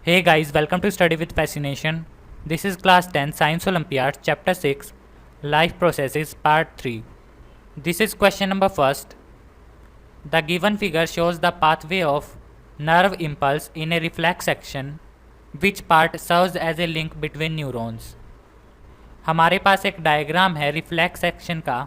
Hey guys, welcome to Study with Fascination. This is Class 10 Science Olympiad Chapter 6 Life Processes Part 3. This is question number first. The given figure shows the pathway of nerve impulse in a reflex section. Which part serves as a link between neurons? हमारे पास एक diagram है reflex section का.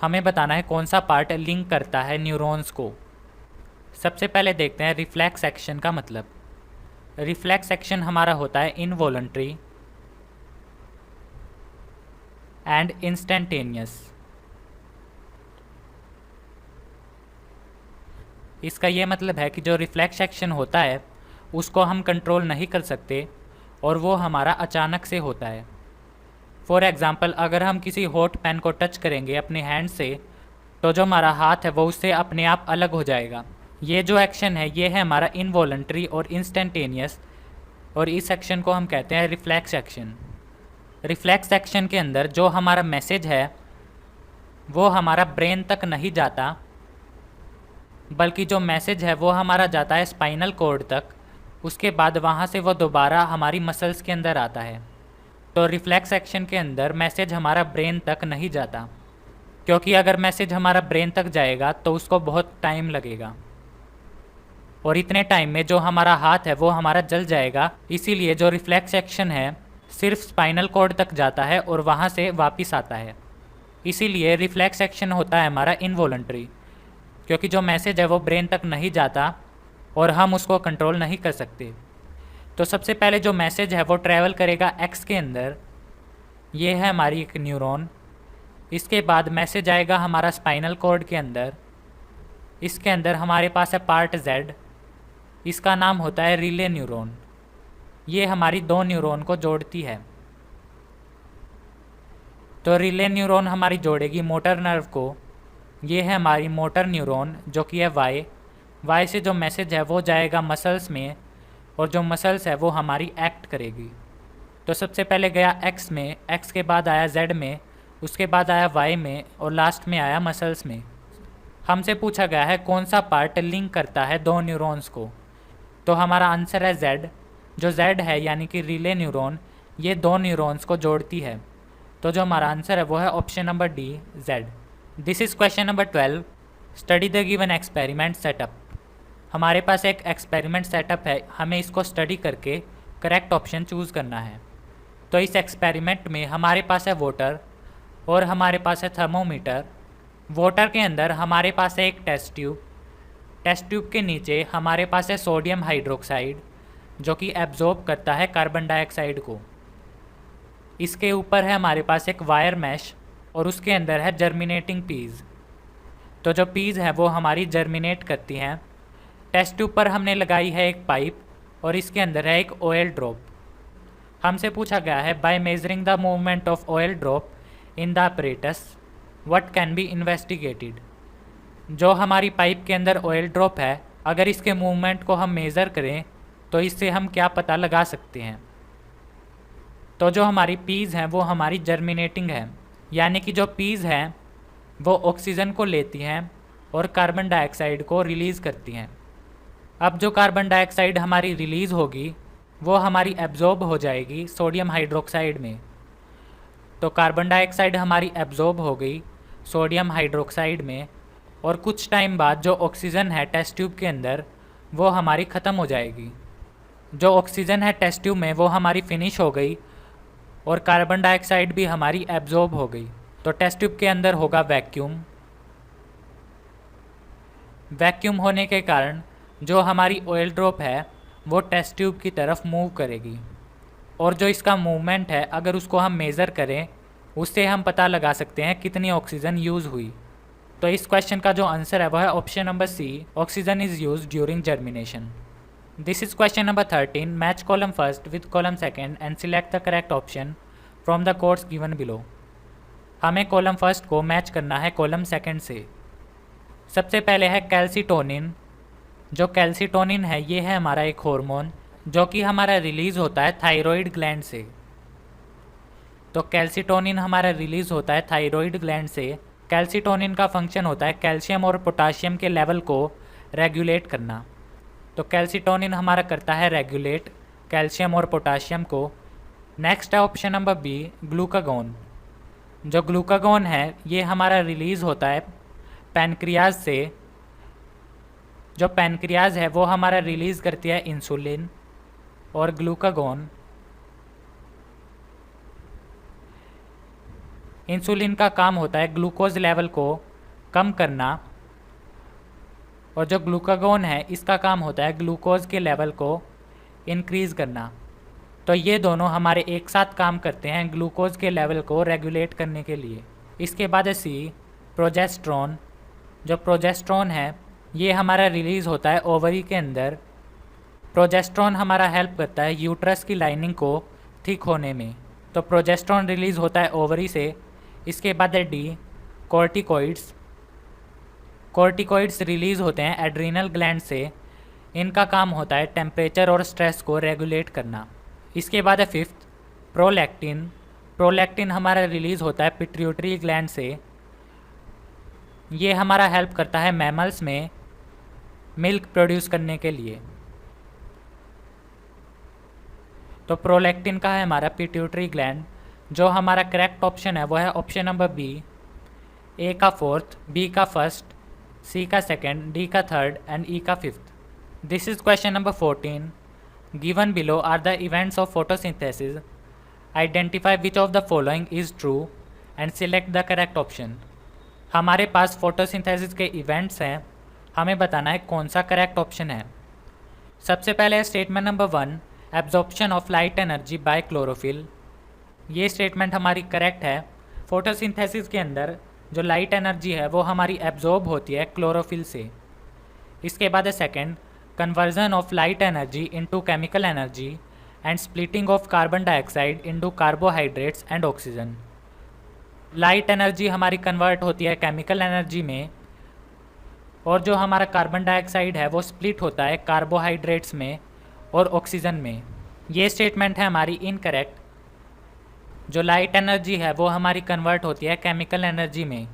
हमें बताना है कौन सा part link करता है न्यूरॉन्स को. सबसे पहले देखते हैं रिफ्लेक्स सेक्शन का मतलब. रिफ्लेक्स एक्शन हमारा होता है इनवॉलंटरी एंड इंस्टेंटेनियस. इसका ये मतलब है कि जो रिफ्लेक्स एक्शन होता है उसको हम कंट्रोल नहीं कर सकते और वो हमारा अचानक से होता है. फॉर एग्ज़ाम्पल, अगर हम किसी हॉट पेन को टच करेंगे अपने हैंड से तो जो हमारा हाथ है वो उससे अपने आप अलग हो जाएगा. ये जो एक्शन है ये है हमारा इनवॉलंटरी और इंस्टेंटेनियस, और इस एक्शन को हम कहते हैं रिफ्लेक्स एक्शन. रिफ्लेक्स एक्शन के अंदर जो हमारा मैसेज है वो हमारा ब्रेन तक नहीं जाता, बल्कि जो मैसेज है वो हमारा जाता है स्पाइनल कॉर्ड तक. उसके बाद वहाँ से वो दोबारा हमारी मसल्स के अंदर आता है. तो रिफ्लेक्स एक्शन के अंदर मैसेज हमारा ब्रेन तक नहीं जाता, क्योंकि अगर मैसेज हमारा ब्रेन तक जाएगा तो उसको बहुत टाइम लगेगा और इतने टाइम में जो हमारा हाथ है वो हमारा जल जाएगा. इसीलिए जो रिफ्लेक्स एक्शन है सिर्फ स्पाइनल कॉर्ड तक जाता है और वहाँ से वापस आता है. इसीलिए रिफ्लेक्स एक्शन होता है हमारा इनवॉलंटरी, क्योंकि जो मैसेज है वो ब्रेन तक नहीं जाता और हम उसको कंट्रोल नहीं कर सकते. तो सबसे पहले जो मैसेज है वो ट्रैवल करेगा एक्स के अंदर. ये है हमारी एक न्यूरॉन. इसके बाद मैसेज आएगा हमारा स्पाइनल कॉर्ड के अंदर. इसके अंदर हमारे पास है पार्ट जेड. इसका नाम होता है रिले न्यूरॉन. ये हमारी दो न्यूरॉन को जोड़ती है. तो रिले न्यूरॉन हमारी जोड़ेगी मोटर नर्व को. ये है हमारी मोटर न्यूरॉन जो कि है वाई से जो मैसेज है वो जाएगा मसल्स में, और जो मसल्स है वो हमारी एक्ट करेगी. तो सबसे पहले गया एक्स में, एक्स के बाद आया जेड में, उसके बाद आया वाई में और लास्ट में आया मसल्स में. हमसे पूछा गया है कौन सा पार्ट लिंक करता है दो न्यूरॉन्स को. तो हमारा आंसर है जेड. जो जेड है यानी कि रिले न्यूरॉन, ये दो न्यूरॉन्स को जोड़ती है. तो जो हमारा आंसर है वो है option number D, Z. This is question number 12. Study the given experiment setup. हमारे पास एक एक्सपेरिमेंट सेटअप है, हमें इसको स्टडी करके करेक्ट ऑप्शन चूज़ करना है. तो इस एक्सपेरिमेंट में हमारे पास है वाटर और हमारे पास है थर्मोमीटर. वाटर के अंदर हमारे पास है एक टेस्ट ट्यूब. टेस्ट ट्यूब के नीचे हमारे पास है सोडियम हाइड्रोक्साइड जो कि एब्जॉर्ब करता है कार्बन डाइऑक्साइड को. इसके ऊपर है हमारे पास एक वायर मैश और उसके अंदर है जर्मिनेटिंग पीज. तो जो पीज है वो हमारी जर्मिनेट करती हैं. टेस्ट ट्यूब पर हमने लगाई है एक पाइप और इसके अंदर है एक ऑयल ड्रॉप. हमसे पूछा गया है by measuring the movement of oil drop in the apparatus what can be investigated. जो हमारी पाइप के अंदर ऑयल ड्रॉप है, अगर इसके मूवमेंट को हम मेज़र करें तो इससे हम क्या पता लगा सकते हैं. तो जो हमारी पीज हैं वो हमारी जर्मिनेटिंग है, यानी कि जो पीज हैं वो ऑक्सीजन को लेती हैं और कार्बन डाइऑक्साइड को रिलीज़ करती हैं. अब जो कार्बन डाइऑक्साइड हमारी रिलीज़ होगी वो हमारी एब्जॉर्ब हो जाएगी सोडियम हाइड्रोक्साइड में. तो कार्बन डाइऑक्साइड हमारी एब्जॉर्ब हो गई सोडियम हाइड्रोक्साइड में, और कुछ टाइम बाद जो ऑक्सीजन है टेस्ट ट्यूब के अंदर वो हमारी ख़त्म हो जाएगी. जो ऑक्सीजन है टेस्ट ट्यूब में वो हमारी फिनिश हो गई और कार्बन डाइऑक्साइड भी हमारी एब्जॉर्ब हो गई. तो टेस्ट ट्यूब के अंदर होगा वैक्यूम. वैक्यूम होने के कारण जो हमारी ऑयल ड्रॉप है वो टेस्ट ट्यूब की तरफ मूव करेगी, और जो इसका मूवमेंट है अगर उसको हम मेज़र करें उससे हम पता लगा सकते हैं कितनी ऑक्सीजन यूज़ हुई. तो इस क्वेश्चन का जो आंसर है वह है option number C, oxygen is use during germination. This is question number 13. Match column first with column second and select the correct option from the codes given below. हमें column first को match करना है column second से. सबसे पहले है calcitonin. जो calcitonin है ये है हमारा एक हार्मोन जो कि हमारा रिलीज़ होता है थायराइड ग्लैंड से. तो कैल्सीटोनिन हमारा रिलीज़ होता है थायराइड ग्लैंड से. कैल्सीटोनिन का फंक्शन होता है कैल्शियम और पोटाशियम के लेवल को रेगुलेट करना. तो कैल्सीटोनिन हमारा करता है रेगुलेट कैल्शियम और पोटाशियम को। नेक्स्ट है ऑप्शन नंबर बी, ग्लूकागोन। जो ग्लूकागोन है ये हमारा रिलीज़ होता है पैनक्रियाज से। जो पैनक्रियाज है वो हमारा रिलीज़ करती है इंसुलिन, और ग्लूकागोन इंसुलिन का काम होता है ग्लूकोज लेवल को कम करना, और जो ग्लूकागोन है इसका काम होता है ग्लूकोज के लेवल को इंक्रीज़ करना। तो ये दोनों हमारे एक साथ काम करते हैं ग्लूकोज के लेवल को रेगुलेट करने के लिए। इसके बाद है सी, प्रोजेस्ट्रॉन। जो प्रोजेस्ट्रॉन है ये हमारा रिलीज़ होता है ओवरी के अंदर। प्रोजेस्ट्रॉन हमारा हेल्प करता है यूट्रस की लाइनिंग को ठीक होने में। तो प्रोजेस्ट्रॉन रिलीज़ होता है ओवरी से। इसके बाद है डी, कॉर्टिकॉइड्स। कॉर्टिकॉइड्स रिलीज़ होते हैं एड्रीनल ग्लैंड से। इनका काम होता है टेम्परेचर और स्ट्रेस को रेगुलेट करना। इसके बाद है फिफ्थ, प्रोलैक्टिन। प्रोलैक्टिन हमारा रिलीज़ होता है पिट्यूटरी ग्लैंड से। ये हमारा हेल्प करता है मैमल्स में मिल्क प्रोड्यूस करने के लिए। तो प्रोलैक्टिन का है हमारा पिट्यूटरी ग्लैंड। जो हमारा करेक्ट ऑप्शन है वो है ऑप्शन नंबर बी, ए का फोर्थ, बी का फर्स्ट, सी का सेकंड, डी का थर्ड एंड ई का fifth. This is question number 14। Given below are the events of photosynthesis. Identify which of the following is true and select the correct option. हमारे पास photosynthesis के events हैं, हमें बताना है कौन सा करेक्ट ऑप्शन है। सबसे पहले statement number 1, absorption of light energy by chlorophyll. ये स्टेटमेंट हमारी करेक्ट है। फोटोसिंथेसिस के अंदर जो लाइट एनर्जी है वो हमारी एब्जॉर्ब होती है क्लोरोफिल से। इसके बाद है second, conversion of light energy into chemical energy and splitting of carbon dioxide into carbohydrates and oxygen. Light energy हमारी कन्वर्ट होती है केमिकल एनर्जी में, और जो हमारा कार्बन डाइऑक्साइड है वो स्प्लिट होता है कार्बोहाइड्रेट्स में और ऑक्सीजन में। ये स्टेटमेंट है हमारी इनकरेक्ट। जो लाइट एनर्जी है वो हमारी कन्वर्ट होती है केमिकल एनर्जी में,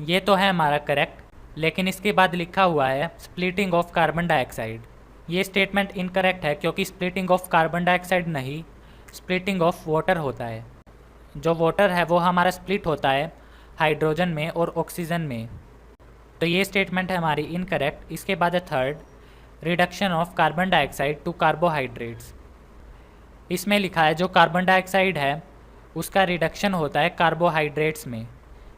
ये तो है हमारा करेक्ट, लेकिन इसके बाद लिखा हुआ है स्प्लिटिंग ऑफ कार्बन डाइऑक्साइड। ये स्टेटमेंट इनकरेक्ट है क्योंकि स्प्लिटिंग ऑफ कार्बन डाइऑक्साइड नहीं, स्प्लिटिंग ऑफ वाटर होता है। जो वाटर है वो हमारा स्प्लिट होता है हाइड्रोजन में और ऑक्सीजन में। तो ये स्टेटमेंट है हमारी इनकरेक्ट। इसके बाद है third, reduction of carbon dioxide to carbohydrates. इसमें लिखा है जो कार्बन डाइऑक्साइड है उसका रिडक्शन होता है कार्बोहाइड्रेट्स में।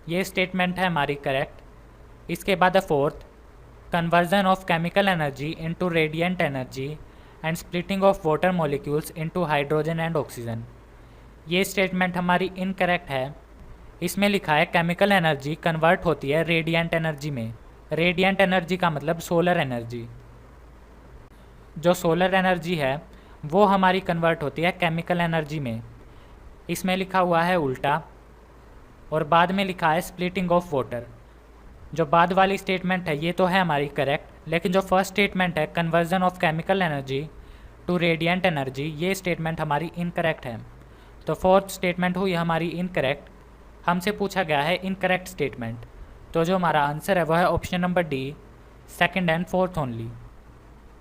ये स्टेटमेंट है हमारी करेक्ट। इसके बाद है fourth, conversion of chemical energy into radiant energy and splitting of water molecules into hydrogen and oxygen. ये स्टेटमेंट हमारी इनकरेक्ट है। इसमें लिखा है केमिकल एनर्जी कन्वर्ट होती है रेडिएंट एनर्जी में। रेडिएंट एनर्जी का मतलब सोलर एनर्जी। जो सोलर एनर्जी है वो हमारी कन्वर्ट होती है केमिकल एनर्जी में। इसमें लिखा हुआ है उल्टा, और बाद में लिखा है स्प्लिटिंग ऑफ वाटर। जो बाद वाली स्टेटमेंट है ये तो है हमारी करेक्ट, लेकिन जो फर्स्ट स्टेटमेंट है conversion of chemical energy to radiant energy, ये स्टेटमेंट हमारी इनकरेक्ट है। तो फोर्थ स्टेटमेंट हुई हमारी इनकरेक्ट। हमसे पूछा गया है इनकरेक्ट स्टेटमेंट, तो जो हमारा आंसर है वह है option number D, second and fourth only.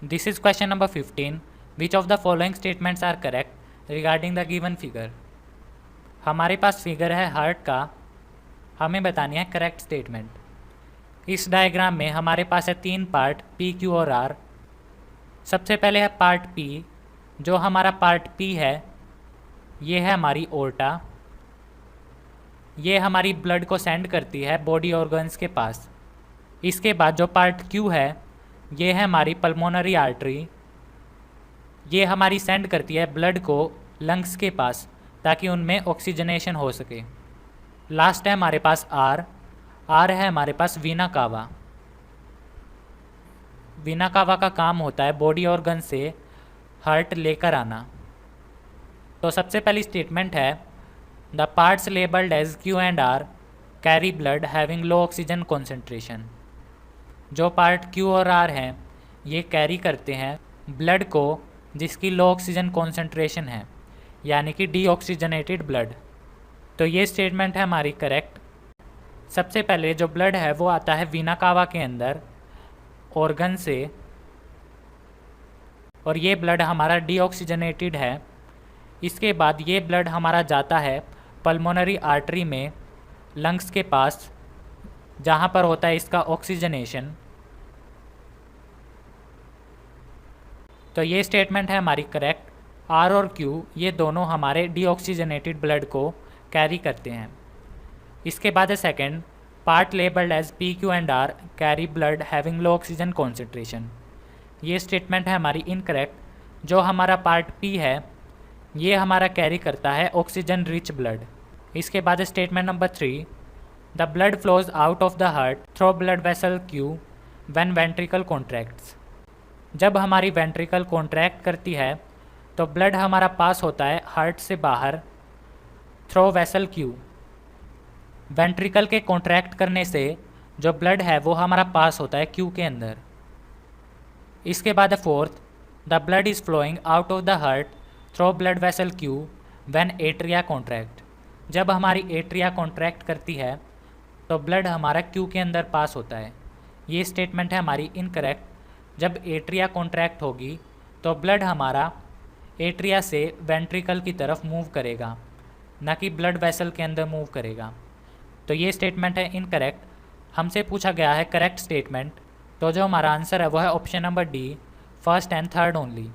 This is question number 15। Which of the following statements are correct regarding the given figure. हमारे पास फिगर है हार्ट का, हमें बतानी है करेक्ट स्टेटमेंट। इस डायग्राम में हमारे पास है 3 पार्ट पी, क्यू और आर। सबसे पहले है पार्ट पी। जो हमारा पार्ट पी है ये है हमारी ओर्टा। ये हमारी ब्लड को सेंड करती है बॉडी ऑर्गन्स के पास। इसके बाद जो पार्ट क्यू है ये है हमारी पल्मोनरी आर्टरी। ये हमारी सेंड करती है ब्लड को लंग्स के पास ताकि उनमें ऑक्सीजनेशन हो सके। लास्ट है हमारे पास आर। आर है हमारे पास वीना कावा। वीना कावा का काम होता है बॉडी ऑर्गन से हार्ट लेकर आना। तो सबसे पहली स्टेटमेंट है the parts labelled as Q and R carry blood having low oxygen concentration. जो पार्ट क्यू और आर हैं ये कैरी करते हैं ब्लड को जिसकी लो ऑक्सीजन कॉन्सेंट्रेशन है, यानी कि डीऑक्सीजनेटेड ब्लड। तो ये स्टेटमेंट है हमारी करेक्ट। सबसे पहले जो ब्लड है वो आता है वीना कावा के अंदर ऑर्गन से, और ये ब्लड हमारा डीऑक्सीजनेटेड है। इसके बाद ये ब्लड हमारा जाता है पल्मोनरी आर्टरी में, लंग्स के पास, जहाँ पर होता है इसका ऑक्सीजनेशन। तो ये स्टेटमेंट है हमारी करेक्ट। आर और क्यू ये दोनों हमारे डीऑक्सीजनेटेड ब्लड को कैरी करते हैं। इसके बाद है second, part labelled as P Q and R carry blood having low oxygen concentration. ये स्टेटमेंट है हमारी इनकरेक्ट। जो हमारा पार्ट पी है ये हमारा कैरी करता है ऑक्सीजन रिच ब्लड। इसके बाद statement number 3, the blood flows out of the heart through blood vessel Q when ventricle contracts. जब हमारी वेंट्रिकल कॉन्ट्रैक्ट करती है तो ब्लड हमारा पास होता है हार्ट से बाहर थ्रू वेसल क्यू। वेंट्रिकल के कॉन्ट्रैक्ट करने से जो ब्लड है वो हमारा पास होता है क्यू के अंदर। इसके बाद fourth, the blood is flowing out of the heart through blood vessel Q when atria contract. जब हमारी एट्रिया कॉन्ट्रैक्ट करती है तो ब्लड हमारा क्यू के अंदर पास होता है। ये स्टेटमेंट है हमारी इनकरेक्ट। जब एट्रिया कॉन्ट्रैक्ट होगी तो ब्लड हमारा एट्रिया से वेंट्रिकल की तरफ मूव करेगा, ना कि ब्लड वेसल के अंदर मूव करेगा। तो ये स्टेटमेंट है इनकरेक्ट। हमसे पूछा गया है करेक्ट स्टेटमेंट, तो जो हमारा आंसर है वो है option number D, first and third only.